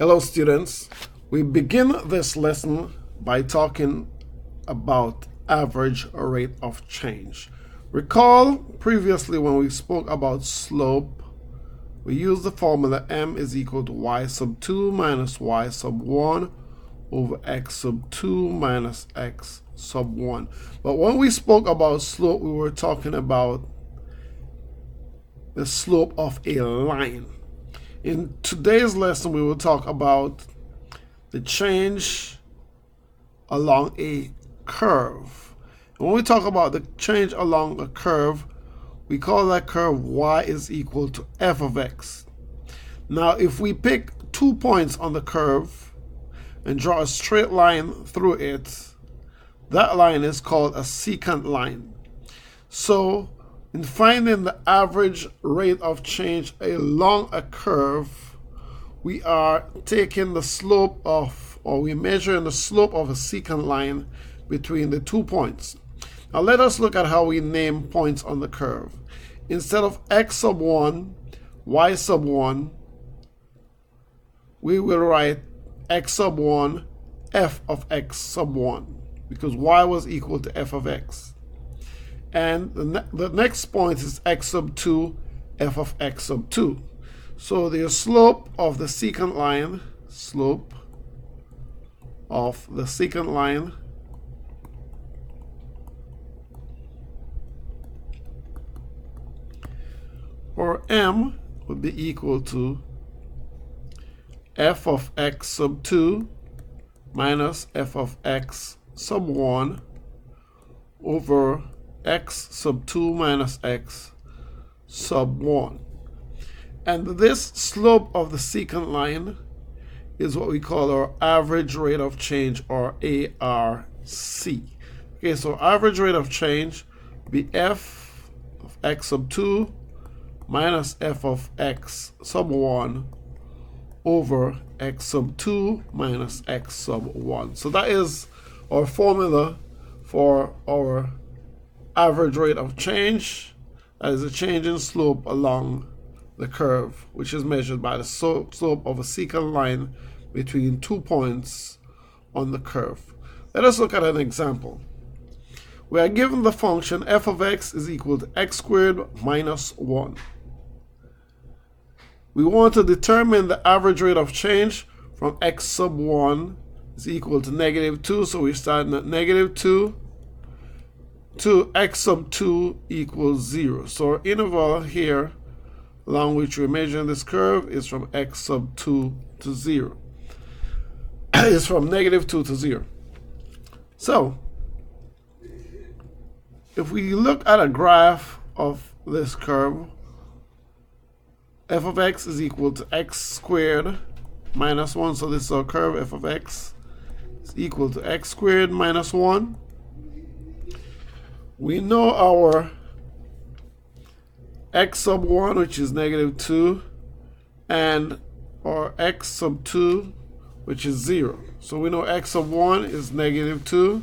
Hello students, we begin this lesson by talking about average rate of change. Recall previously when we spoke about slope, we used the formula m is equal to y sub 2 minus y sub 1 over x sub 2 minus x sub 1. But when we spoke about slope, we were talking about the slope of a line. In today's lesson, we will talk about the change along a curve. When we talk about the change along a curve, we call that curve y is equal to f of x. Now, if we pick 2 points on the curve and draw a straight line through it, that line is called a secant line. So, in finding the average rate of change along a curve, we are taking the slope of, or we're measuring the slope of a secant line between the 2 points. Now let us look at how we name points on the curve. Instead of x sub 1, y sub 1, we will write x sub 1, f of x sub 1, because y was equal to f of x. And the next point is x sub 2, f of x sub 2. So the slope of the secant line, for m would be equal to f of x sub 2 minus f of x sub 1 over x sub 2 minus x sub 1. And this slope of the secant line is what we call our average rate of change, or ARC. Okay, so average rate of change would be f of x sub 2 minus f of x sub 1 over x sub 2 minus x sub 1. So that is our formula for our average rate of change. That is a change in slope along the curve, which is measured by the slope of a secant line between 2 points on the curve. Let us look at an example. We are given the function f of x is equal to x squared minus 1. We want to determine the average rate of change from x sub 1 is equal to negative 2, so we're starting at negative 2 to x sub 2 equals 0. So our interval here along which we're measuring this curve is from x sub 2 to 0. It's from negative 2 to 0. So if we look at a graph of this curve, f of x is equal to x squared minus 1. So this is our curve, f of x is equal to x squared minus 1. We know our x sub 1, which is negative 2, and our x sub 2, which is 0. So we know x sub 1 is negative 2,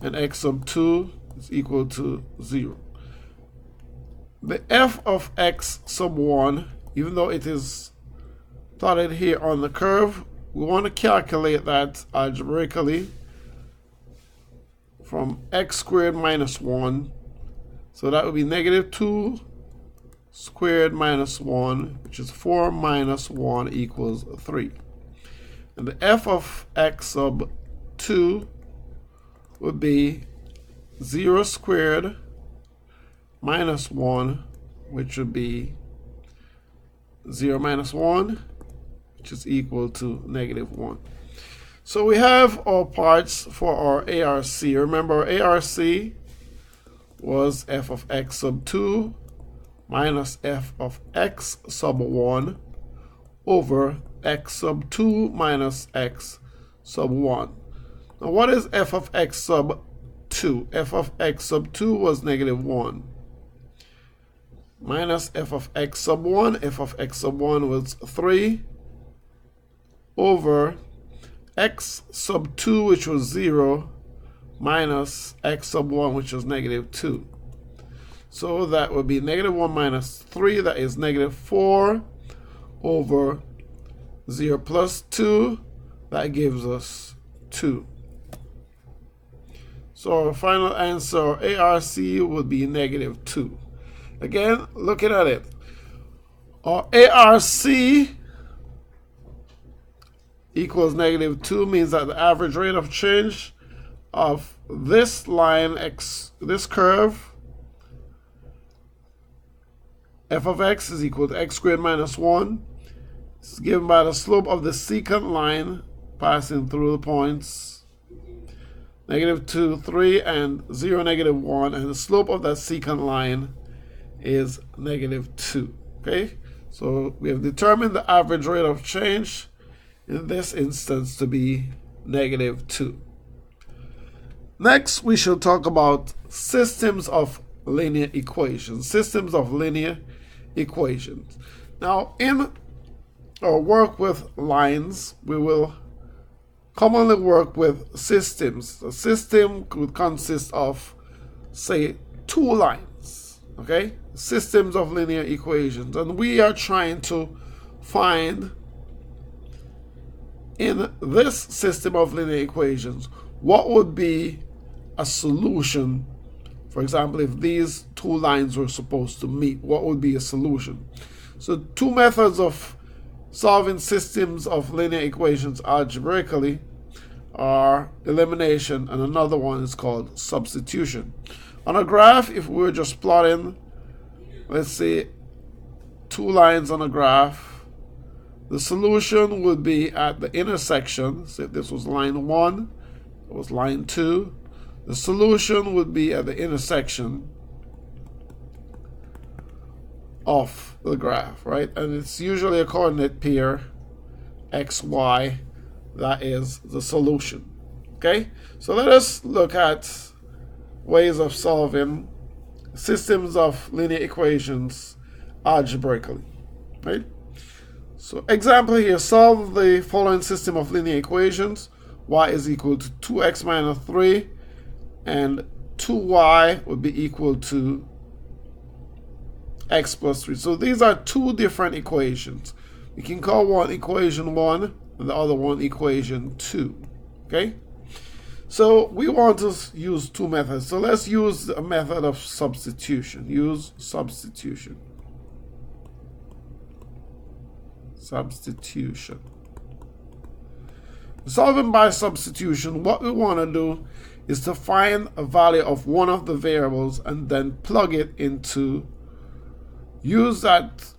and x sub 2 is equal to 0. The f of x sub 1, even though it is plotted here on the curve, we want to calculate that algebraically from x squared minus 1. So that would be negative 2 squared minus 1, which is 4 minus 1 equals 3. And the f of x sub 2 would be 0 squared minus 1, which would be 0 minus 1, which is equal to negative 1. So we have our parts for our ARC. Remember, our ARC was f of x sub 2 minus f of x sub 1 over x sub 2 minus x sub 1. Now what is f of x sub 2? F of x sub 2 was negative 1. Minus f of x sub 1, f of x sub 1 was 3 over x sub 2, which was 0, minus x sub 1, which was negative 2. So that would be negative 1 minus 3, that is negative 4 over 0 plus 2, that gives us 2. So our final answer, ARC, would be negative 2. Again, looking at it, our ARC equals negative 2 means that the average rate of change of this line, this curve, f of x is equal to x squared minus 1. It's given by the slope of the secant line passing through the points negative 2, 3, and 0, negative 1, and the slope of that secant line is negative 2. Okay, so we have determined the average rate of change in this instance to be negative 2. Next, we shall talk about systems of linear equations. Systems of linear equations. Now, in our work with lines, we will commonly work with systems. A system could consist of, say, 2 lines. Okay? Systems of linear equations. And we are trying to find, in this system of linear equations, what would be a solution. For example, if these 2 lines were supposed to meet, what would be a solution? So 2 methods of solving systems of linear equations algebraically are elimination, and another one is called substitution. On a graph, if we were just plotting, let's say, 2 lines on a graph, the solution would be at the intersection. So if this was line 1, it was line 2, the solution would be at the intersection of the graph, right? And it's usually a coordinate pair, x, y, that is the solution. Okay, so let us look at ways of solving systems of linear equations algebraically, right? So example here, solve the following system of linear equations. Y is equal to 2x minus 3, and 2y would be equal to x plus 3. So these are 2 different equations. We can call one equation 1 and the other one equation 2. Okay? So we want to use 2 methods. So let's use a method of substitution. Use substitution. Substitution. Solving by substitution, what we want to do is to find a value of one of the variables and then plug it into, use that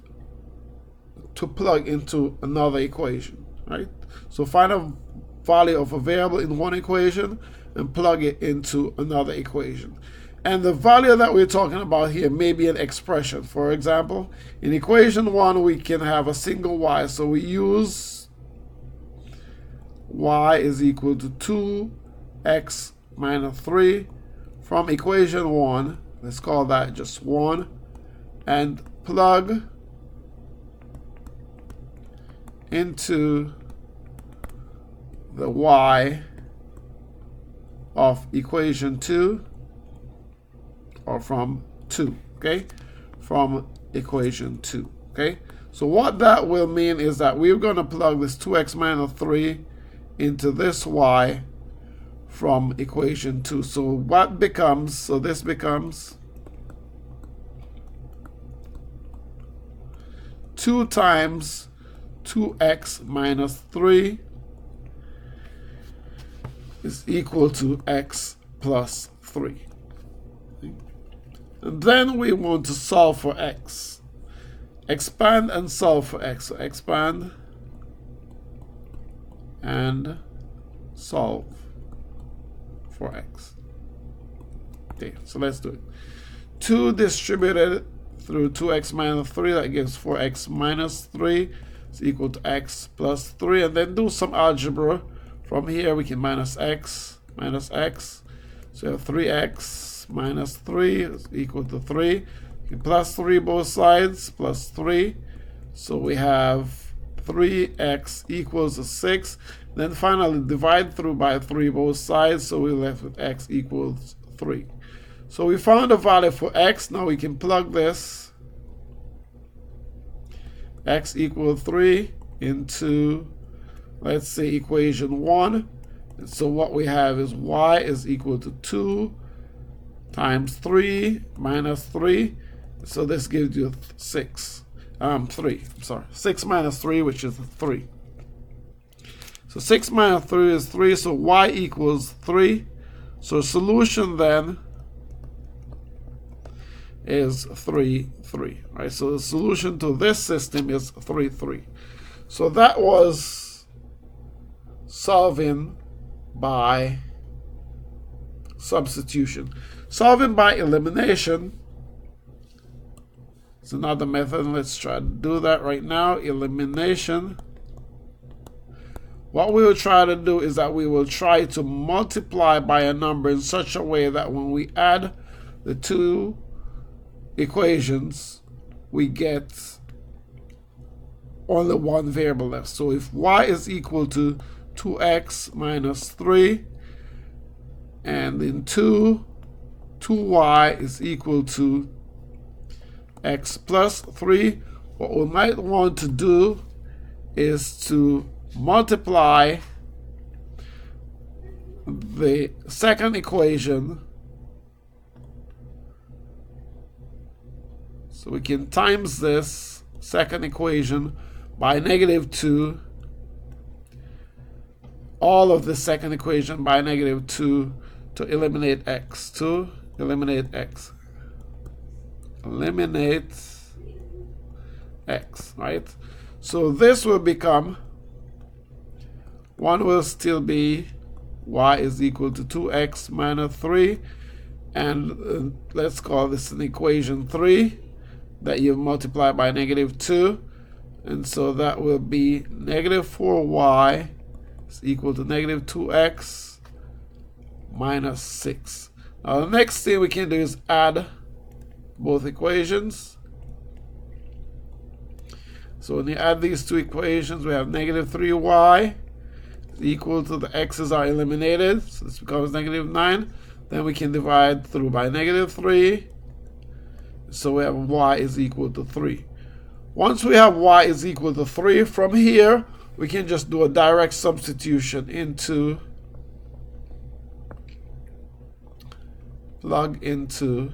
to plug into another equation, right? So find a value of a variable in one equation and plug it into another equation. And the value that we're talking about here may be an expression. For example, in equation 1, we can have a single y. So we use y is equal to 2x minus 3 from equation 1. Let's call that just 1. And plug into the y of equation 2, or from 2, okay? From equation 2, okay? So what that will mean is that we're going to plug this 2x minus 3 into this y from equation 2. So what becomes, so this becomes 2 times 2x minus 3 is equal to x plus 3. And then we want to solve for x. Expand and solve for x. So expand and solve for x. Okay, so let's do it. 2 distributed through 2x minus 3, that gives 4x minus 3 is equal to x plus 3. And then do some algebra. From here we can minus x. So you have 3x minus 3 is equal to 3. You can plus 3 both sides, plus 3. So we have 3x equals to 6. Then finally divide through by 3 both sides, so we're left with x equals 3. So we found a value for x. Now we can plug this. X equals 3 into, let's say, equation 1. And so what we have is y is equal to 2 times 3 minus 3. So this gives you 6. 3. I'm sorry. 6 minus 3, which is 3. So 6 minus 3 is 3. So y equals 3. So solution then is 3, 3. Right? So the solution to this system is 3, 3. So that was solving by substitution. Solving by elimination is another method. Let's try to do that right now. Elimination. What we will try to do is that we will try to multiply by a number in such a way that when we add the two equations, we get only one variable left. So if y is equal to 2x minus 3, and then 2y is equal to x plus 3, what we might want to do is to multiply the second equation. So we can times this second equation by -2, all of the second equation by -2 to eliminate x, eliminate x, right? So this will become, one will still be y is equal to 2x minus 3, and let's call this an equation 3 that you multiply by -2, and so that will be -4y is equal to -2x minus 6. Now the next thing we can do is add both equations. So when you add these two equations, we have -3y is equal to the x's are eliminated, so this becomes -9. Then we can divide through by -3, so we have y is equal to 3. Once we have y is equal to 3, from here we can just do a direct substitution into, plug into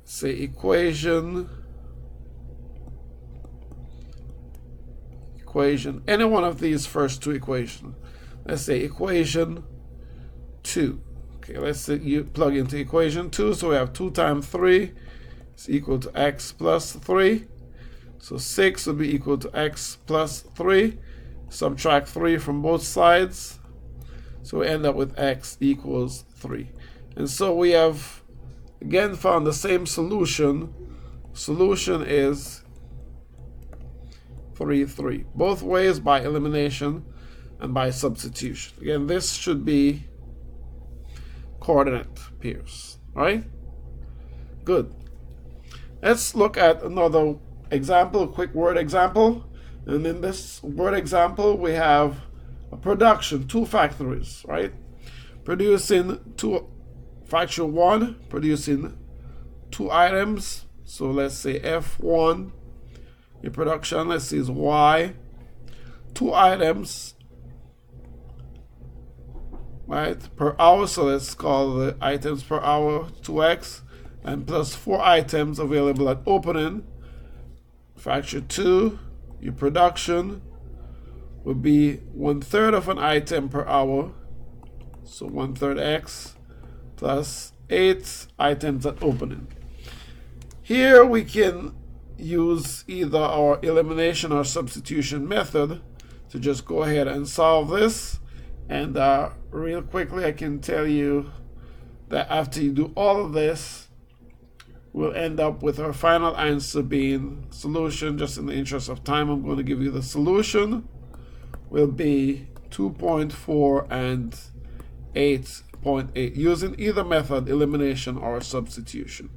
say equation, any one of these first two equations. Let's say equation 2. Okay, let's say you plug into equation 2. So we have 2 times 3 is equal to x plus 3. So 6 will be equal to x plus 3. Subtract 3 from both sides. So we end up with x equals 3. And so we have again found the same solution. Solution is 3, 3. Both ways by elimination and by substitution. Again, this should be coordinate pairs, right? Good. Let's look at another example, a quick word example. And in this word example, we have a production, 2 factories, right? Producing factory 1, producing 2 items. So let's say F1, your production, let's say is Y, 2 items, right, per hour. So let's call the items per hour 2x, and plus 4 items available at opening. Factory 2, your production would be 1/3 of an item per hour, so 1/3 x plus 8 items at opening. Here we can use either our elimination or substitution method to just go ahead and solve this. And real quickly, I can tell you that after you do all of this, we'll end up with our final answer being solution. Just in the interest of time, I'm going to give you the solution will be 2.4 and 8.8 using either method, elimination or substitution.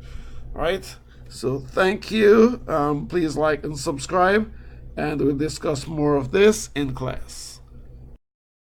All right, so thank you. Please like and subscribe, and we'll discuss more of this in class.